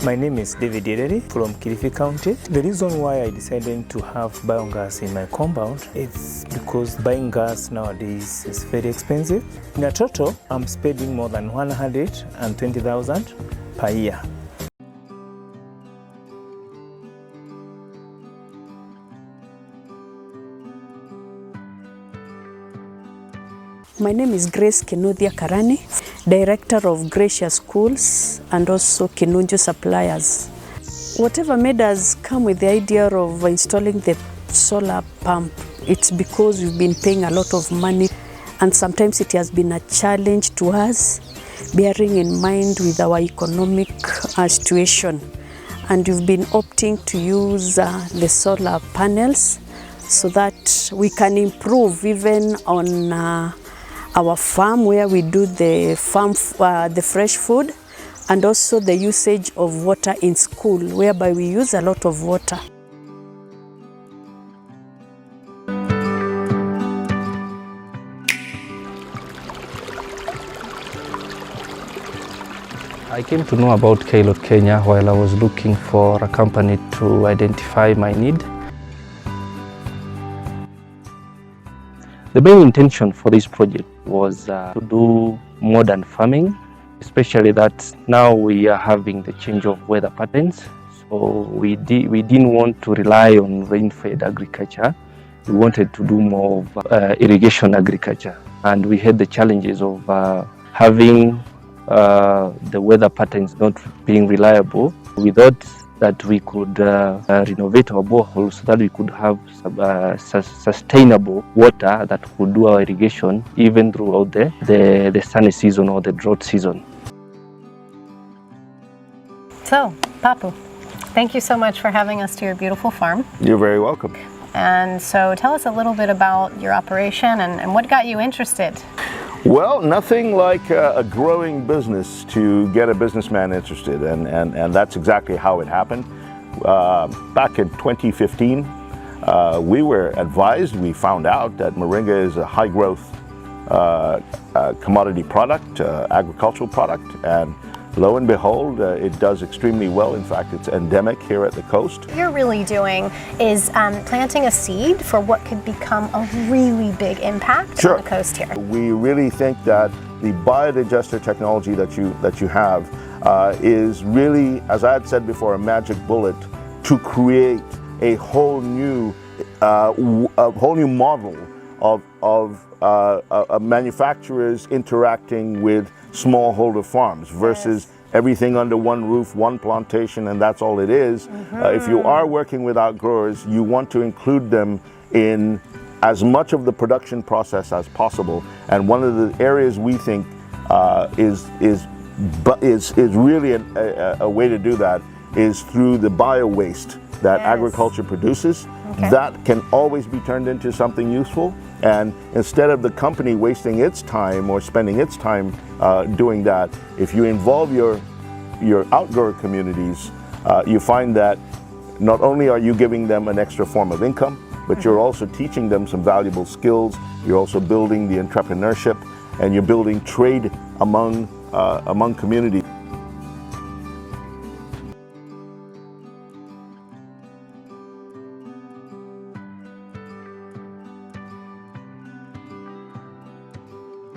My name is David Yederi from Kilifi County. The reason why I decided to have biogas in my compound is because buying gas nowadays is very expensive. In a total, I'm spending more than 120,000 per year. My name is Grace Kinuthia Karani, Director of Gracious Schools and also Kinunju Suppliers. Whatever made us come with the idea of installing the solar pump, it's because we've been paying a lot of money and sometimes it has been a challenge to us, bearing in mind with our economic situation. And we've been opting to use the solar panels so that we can improve even on our farm where we do the fresh food, and also the usage of water in school whereby we use a lot of water. I came to know about Keilot, Kenya while I was looking for a company to identify my need. The main intention for this project was to do modern farming, especially that now we are having the change of weather patterns. So we didn't want to rely on rain-fed agriculture. We wanted to do more of irrigation agriculture. And we had the challenges of having the weather patterns not being reliable. We thought that we could renovate our boreholes so that we could have sustainable water that could do our irrigation even throughout the sunny season or the drought season. So, Papu, thank you so much for having us to your beautiful farm. You're very welcome. And so tell us a little bit about your operation and what got you interested. Well, nothing like a growing business to get a businessman interested, and that's exactly how it happened. Back in 2015, we were advised, we found out that moringa is a high growth commodity product, agricultural product, and lo and behold, it does extremely well. In fact, it's endemic here at the coast. What you're really doing is planting a seed for what could become a really big impact on the coast here. We really think that the biodigester technology that you have is really, as I had said before, a magic bullet to create a whole new model of manufacturers interacting with smallholder farms versus everything under one roof, one plantation, and that's all it is. If you are working with outgrowers, you want to include them in as much of the production process as possible. And one of the areas we think is really a way to do that is through the bio waste that agriculture produces. That can always be turned into something useful. And instead of the company wasting its time or spending its time doing that, if you involve your outgrower communities, you find that not only are you giving them an extra form of income, but you're also teaching them some valuable skills. You're also building the entrepreneurship, and you're building trade among communities.